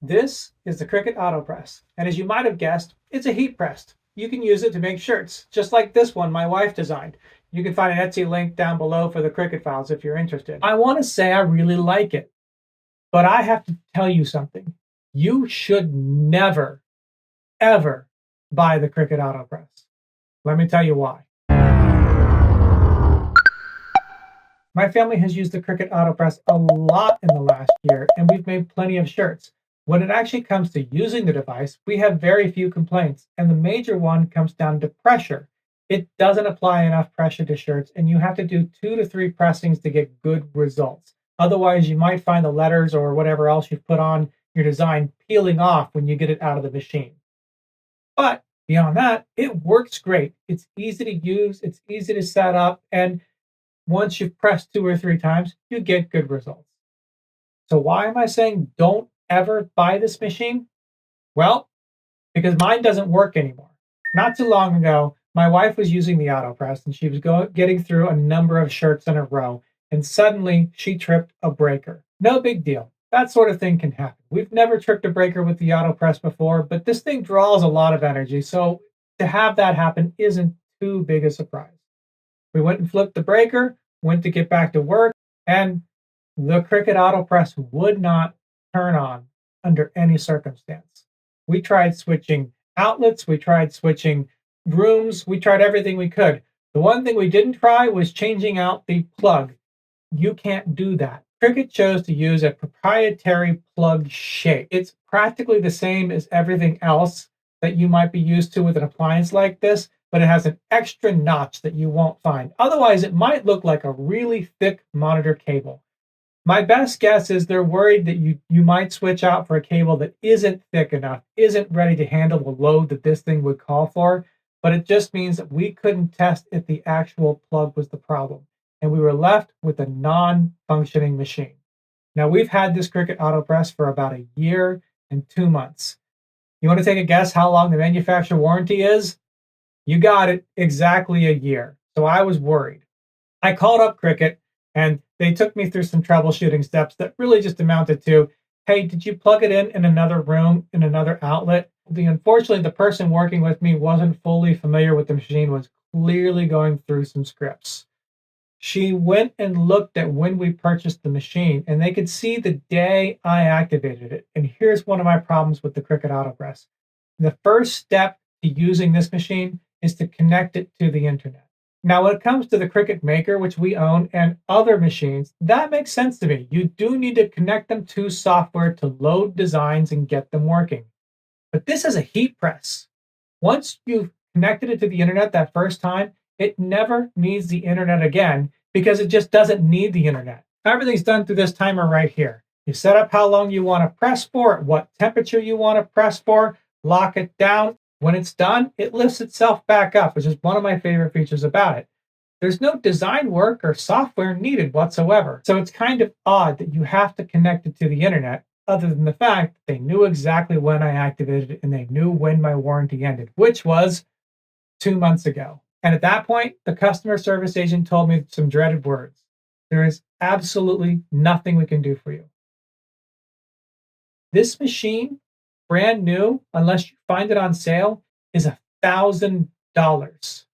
This is the Cricut AutoPress, and as you might have guessed, it's a heat press. You can use it to make shirts, just like this one my wife designed. You can find an Etsy link down below for the Cricut files if you're interested. I want to say I really like it, but I have to tell you something. You should never, ever buy the Cricut AutoPress. Let me tell you why. My family has used the Cricut AutoPress a lot in the last year, and we've made plenty of shirts. When it actually comes to using the device, we have very few complaints, and the major one comes down to pressure. It doesn't apply enough pressure to shirts, and you have to do 2 to 3 pressings to get good results. Otherwise, you might find the letters or whatever else you've put on your design peeling off when you get it out of the machine. But beyond that, it works great. It's easy to use, it's easy to set up, and once you've pressed 2 or 3 times, you get good results. So why am I saying don't ever buy this machine? Well, because mine doesn't work anymore. Not too long ago, my wife was using the AutoPress and she was getting through a number of shirts in a row, and suddenly she tripped a breaker. No big deal. That sort of thing can happen. We've never tripped a breaker with the AutoPress before, but this thing draws a lot of energy, so to have that happen isn't too big a surprise. We went and flipped the breaker, went to get back to work, and the Cricut AutoPress would not turn on under any circumstance. We tried switching outlets, we tried switching rooms, we tried everything we could. The one thing we didn't try was changing out the plug. You can't do that. Cricut chose to use a proprietary plug shape. It's practically the same as everything else that you might be used to with an appliance like this, but it has an extra notch that you won't find. Otherwise, it might look like a really thick monitor cable. My best guess is they're worried that you might switch out for a cable that isn't thick enough, isn't ready to handle the load that this thing would call for, but it just means that we couldn't test if the actual plug was the problem, and we were left with a non-functioning machine. Now, we've had this Cricut AutoPress for about a year and 2 months. You want to take a guess how long the manufacturer warranty is? You got it, exactly a year. So I was worried. I called up Cricut and they took me through some troubleshooting steps that really just amounted to, hey, did you plug it in another room, in another outlet? Unfortunately, the person working with me wasn't fully familiar with the machine, was clearly going through some scripts. She went and looked at when we purchased the machine, and they could see the day I activated it. And here's one of my problems with the Cricut AutoPress. The first step to using this machine is to connect it to the internet. Now, when it comes to the Cricut Maker, which we own, and other machines, that makes sense to me. You do need to connect them to software to load designs and get them working. But this is a heat press. Once you've connected it to the internet that first time, it never needs the internet again because it just doesn't need the internet. Everything's done through this timer right here. You set up how long you want to press for, what temperature you want to press for, lock it down. When it's done, it lifts itself back up, which is one of my favorite features about it. There's no design work or software needed whatsoever. So it's kind of odd that you have to connect it to the internet, other than the fact that they knew exactly when I activated it and they knew when my warranty ended, which was 2 months ago. And at that point, the customer service agent told me some dreaded words. There is absolutely nothing we can do for you. This machine, brand new, unless you find it on sale, is $1,000.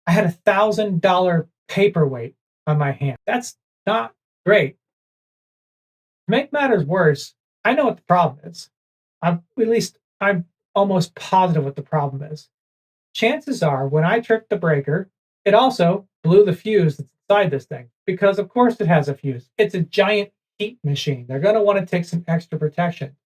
I had $1,000 paperweight on my hand. That's not great. To make matters worse, I know what the problem is. I'm almost positive what the problem is. Chances are when I tripped the breaker, it also blew the fuse that's inside this thing, because of course it has a fuse. It's a giant heat machine. They're going to want to take some extra protection.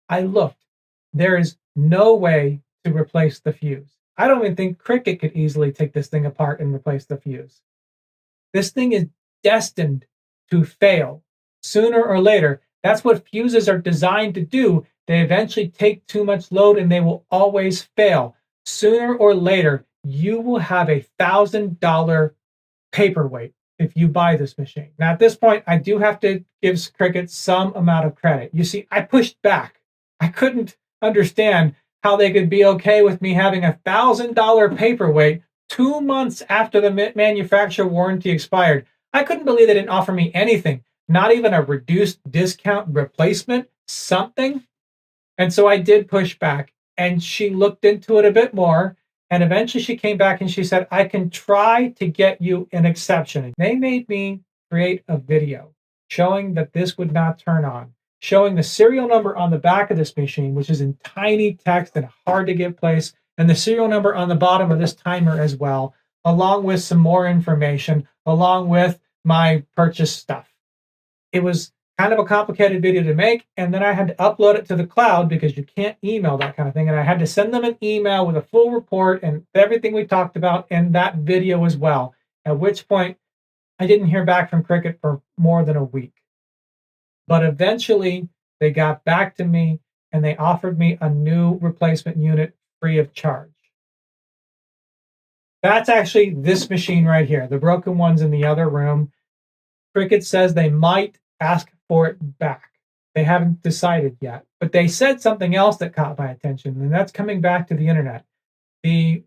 I looked. There is no way to replace the fuse. I don't even think Cricut could easily take this thing apart and replace the fuse. This thing is destined to fail sooner or later. That's what fuses are designed to do. They eventually take too much load and they will always fail. Sooner or later, you will have $1,000 paperweight if you buy this machine. Now, at this point, I do have to give Cricut some amount of credit. You see, I pushed back. I couldn't understand how they could be okay with me having $1,000 paperweight 2 months after the manufacturer warranty expired. I couldn't believe they didn't offer me anything, not even a reduced discount replacement, something. And so I did push back, and she looked into it a bit more. And eventually she came back and she said, I can try to get you an exception. They made me create a video showing that this would not turn on, showing the serial number on the back of this machine, which is in tiny text and hard to give place, and the serial number on the bottom of this timer as well, along with some more information, along with my purchase stuff. It was kind of a complicated video to make, and then I had to upload it to the cloud because you can't email that kind of thing, and I had to send them an email with a full report and everything we talked about in that video as well, at which point I didn't hear back from Cricut for more than a week. But eventually they got back to me and they offered me a new replacement unit free of charge. That's actually this machine right here. The broken one's in the other room. Cricut says they might ask for it back. They haven't decided yet, but they said something else that caught my attention, and that's coming back to the internet. The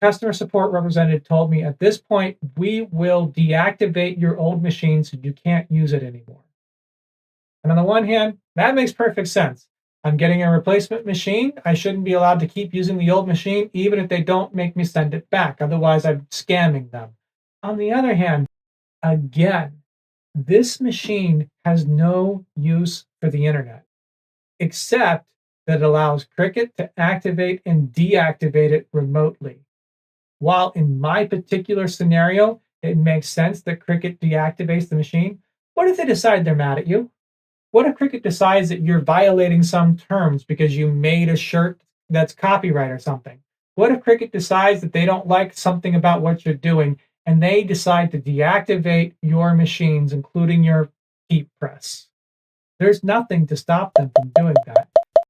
customer support representative told me at this point, we will deactivate your old machine so you can't use it anymore. And on the one hand, that makes perfect sense. I'm getting a replacement machine. I shouldn't be allowed to keep using the old machine, even if they don't make me send it back. Otherwise, I'm scamming them. On the other hand, again, this machine has no use for the internet, except that it allows Cricut to activate and deactivate it remotely. While in my particular scenario, it makes sense that Cricut deactivates the machine, what if they decide they're mad at you? What if Cricut decides that you're violating some terms because you made a shirt that's copyright or something? What if Cricut decides that they don't like something about what you're doing and they decide to deactivate your machines, including your heat press? There's nothing to stop them from doing that.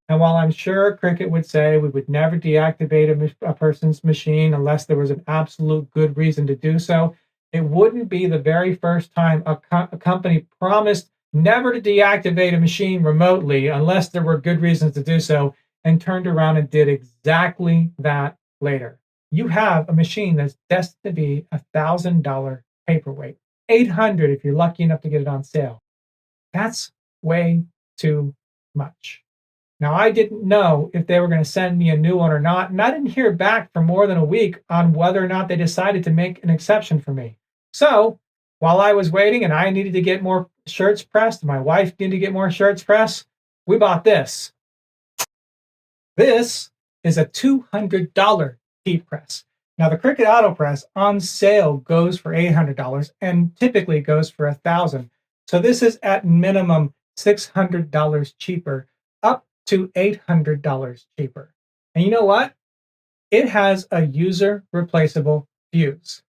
And while I'm sure Cricut would say we would never deactivate a person's machine unless there was an absolute good reason to do so, it wouldn't be the very first time a company promised never to deactivate a machine remotely unless there were good reasons to do so, and turned around and did exactly that later. You have a machine that's destined to be $1,000 paperweight, 800 if you're lucky enough to get it on sale. That's way too much. Now, I didn't know if they were going to send me a new one or not, and I didn't hear back for more than a week on whether or not they decided to make an exception for me. So, while I was waiting and I needed to get more shirts pressed, my wife needed to get more shirts pressed, we bought this. This is a $200 heat press. Now, the Cricut AutoPress on sale goes for $800 and typically goes for $1,000. So this is at minimum $600 cheaper, up to $800 cheaper. And you know what? It has a user replaceable fuse.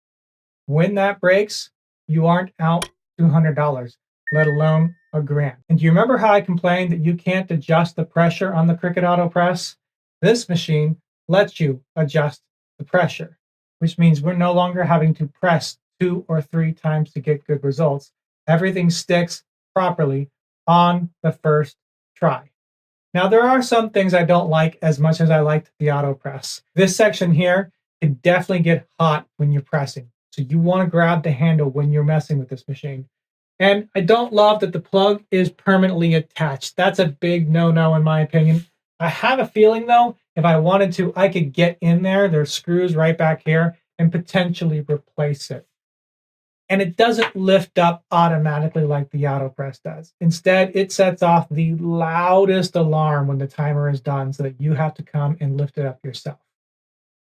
When that breaks, you aren't out $200, let alone $1,000. And do you remember how I complained that you can't adjust the pressure on the Cricut AutoPress? This machine lets you adjust the pressure, which means we're no longer having to press 2 or 3 times to get good results. Everything sticks properly on the first try. Now, there are some things I don't like as much as I liked the AutoPress. This section here can definitely get hot when you're pressing. So you want to grab the handle when you're messing with this machine. And I don't love that the plug is permanently attached. That's a big no-no in my opinion. I have a feeling though, if I wanted to, I could get in there, there's screws right back here, and potentially replace it. And it doesn't lift up automatically like the AutoPress does. Instead, it sets off the loudest alarm when the timer is done so that you have to come and lift it up yourself.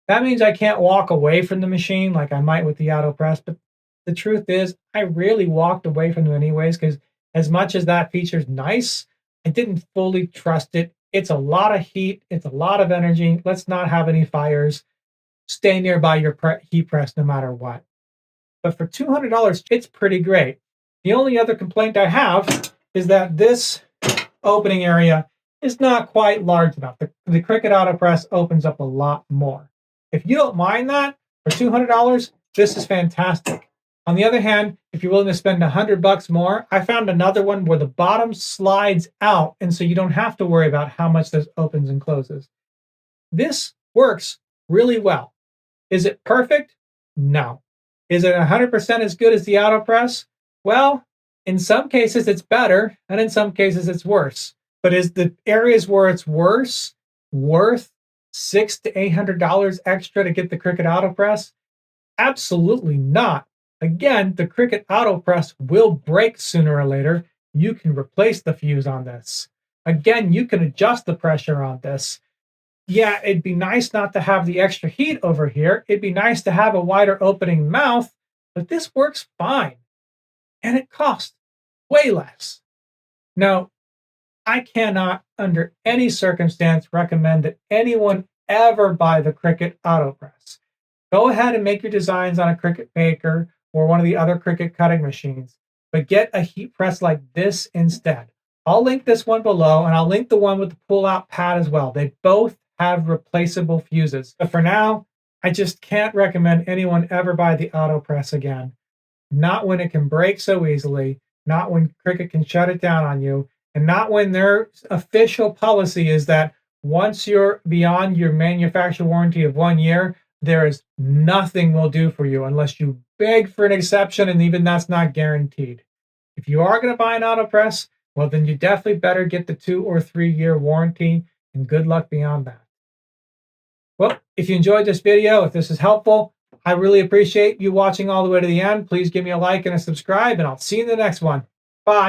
That means I can't walk away from the machine like I might with the AutoPress, but the truth is I really walked away from them anyways because as much as that feature's nice, I didn't fully trust it. It's a lot of heat. It's a lot of energy. Let's not have any fires. Stay nearby your heat press no matter what. But for $200, it's pretty great. The only other complaint I have is that this opening area is not quite large enough. The Cricut AutoPress opens up a lot more. If you don't mind that, for $200, this is fantastic. On the other hand, if you're willing to spend $100 more, I found another one where the bottom slides out, and so you don't have to worry about how much this opens and closes. This works really well. Is it perfect? No. Is it 100% as good as the AutoPress? Well, in some cases it's better, and in some cases it's worse. But is the areas where it's worse worth $600 to $800 extra to get the Cricut AutoPress? Absolutely not. Again, the Cricut AutoPress will break sooner or later. You can replace the fuse on this. Again, you can adjust the pressure on this. Yeah, it'd be nice not to have the extra heat over here. It'd be nice to have a wider opening mouth, but this works fine. And it costs way less. Now, I cannot, under any circumstance, recommend that anyone ever buy the Cricut AutoPress. Go ahead and make your designs on a Cricut Baker or one of the other Cricut cutting machines, but get a heat press like this instead. I'll link this one below, and I'll link the one with the pull-out pad as well. They both have replaceable fuses. But for now, I just can't recommend anyone ever buy the AutoPress again. Not when it can break so easily, not when Cricut can shut it down on you, and not when their official policy is that once you're beyond your manufacturer warranty of 1 year, there is nothing we'll do for you unless you beg for an exception, and even that's not guaranteed. If you are going to buy an AutoPress, well, then you definitely better get the 2 or 3 year warranty, and good luck beyond that. Well, if you enjoyed this video, if this is helpful, I really appreciate you watching all the way to the end. Please give me a like and a subscribe, and I'll see you in the next one. Bye.